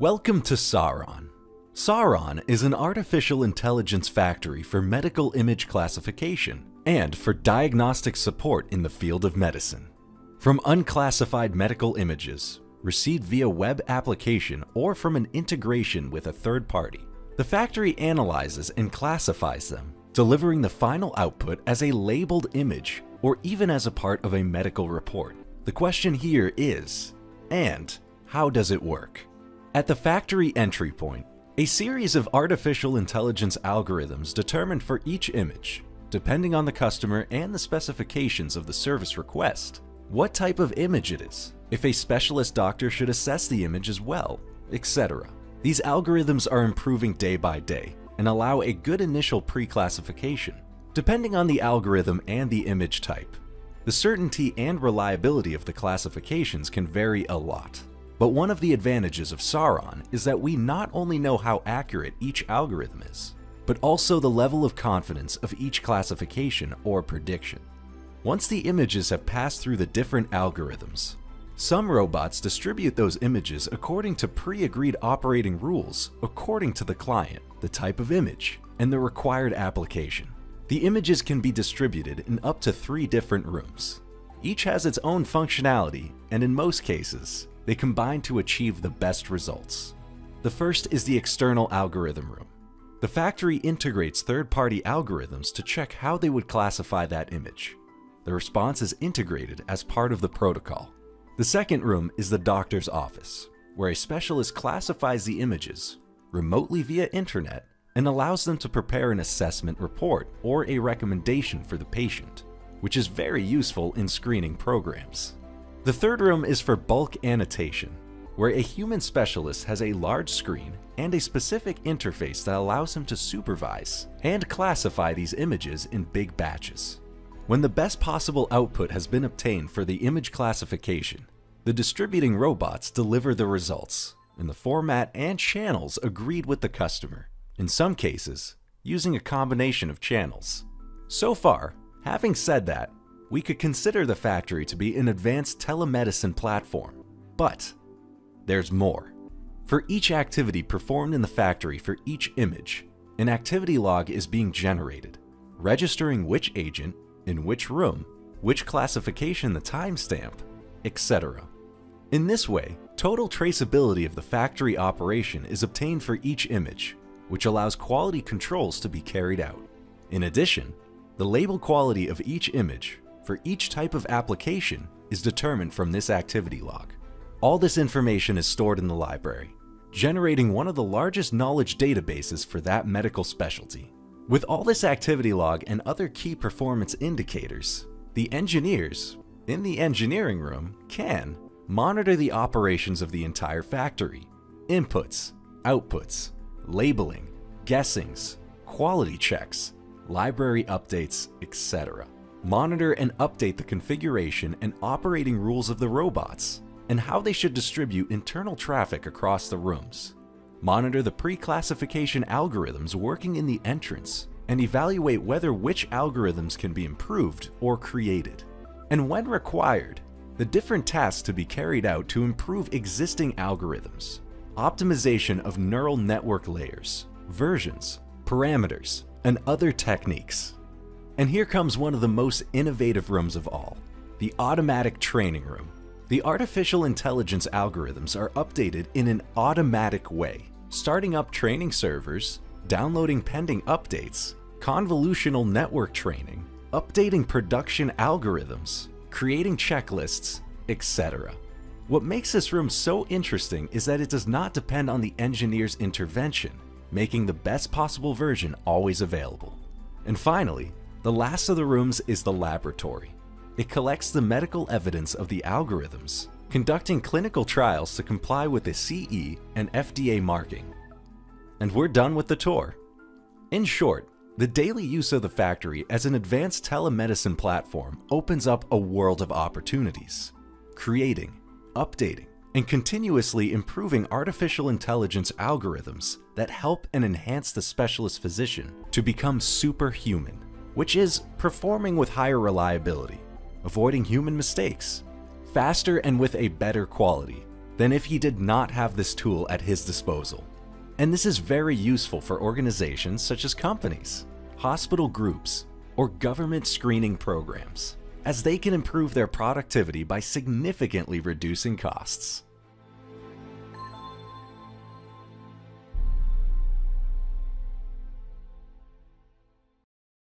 Welcome to Sauron. Sauron is an artificial intelligence factory for medical image classification and for diagnostic support in the field of medicine. From unclassified medical images, received via web application or from an integration with a third party, the factory analyzes and classifies them, delivering the final output as a labeled image or even as a part of a medical report. The question here is, and how does it work? At the factory entry point, a series of artificial intelligence algorithms determined for each image, depending on the customer and the specifications of the service request, what type of image it is, if a specialist doctor should assess the image as well, etc. These algorithms are improving day by day and allow a good initial pre-classification. Depending on the algorithm and the image type, the certainty and reliability of the classifications can vary a lot. But one of the advantages of Sauron is that we not only know how accurate each algorithm is, but also the level of confidence of each classification or prediction. Once the images have passed through the different algorithms, some robots distribute those images according to pre-agreed operating rules according to the client, the type of image, and the required application. The images can be distributed in up to 3 different rooms. Each has its own functionality, and in most cases, they combine to achieve the best results. The first is the external algorithm room. The factory integrates third-party algorithms to check how they would classify that image. The response is integrated as part of the protocol. The second room is the doctor's office, where a specialist classifies the images remotely via internet and allows them to prepare an assessment report or a recommendation for the patient, which is very useful in screening programs. The third room is for bulk annotation, where a human specialist has a large screen and a specific interface that allows him to supervise and classify these images in big batches. When the best possible output has been obtained for the image classification, the distributing robots deliver the results in the format and channels agreed with the customer, in some cases, using a combination of channels. So far, having said that, we could consider the factory to be an advanced telemedicine platform, but there's more. For each activity performed in the factory for each image, an activity log is being generated, registering which agent, in which room, which classification the timestamp, etc. In this way, total traceability of the factory operation is obtained for each image, which allows quality controls to be carried out. In addition, the label quality of each image for each type of application is determined from this activity log. All this information is stored in the library, generating one of the largest knowledge databases for that medical specialty. With all this activity log and other key performance indicators, the engineers in the engineering room can monitor the operations of the entire factory, inputs, outputs, labeling, guessings, quality checks, library updates, etc. Monitor and update the configuration and operating rules of the robots and how they should distribute internal traffic across the rooms. Monitor the pre-classification algorithms working in the entrance and evaluate whether which algorithms can be improved or created. And when required, the different tasks to be carried out to improve existing algorithms. Optimization of neural network layers, versions, parameters, and other techniques. And here comes one of the most innovative rooms of all, the automatic training room. The artificial intelligence algorithms are updated in an automatic way, starting up training servers, downloading pending updates, convolutional network training, updating production algorithms, creating checklists, etc. What makes this room so interesting is that it does not depend on the engineer's intervention, making the best possible version always available. And finally, the last of the rooms is the laboratory. It collects the medical evidence of the algorithms, conducting clinical trials to comply with the CE and FDA marking. And we're done with the tour. In short, the daily use of the factory as an advanced telemedicine platform opens up a world of opportunities, creating, updating, and continuously improving artificial intelligence algorithms that help and enhance the specialist physician to become superhuman, which is performing with higher reliability, avoiding human mistakes, faster and with a better quality. than if he did not have this tool at his disposal. And this is very useful for organizations such as companies, hospital groups, or government screening programs, as they can improve their productivity by significantly reducing costs.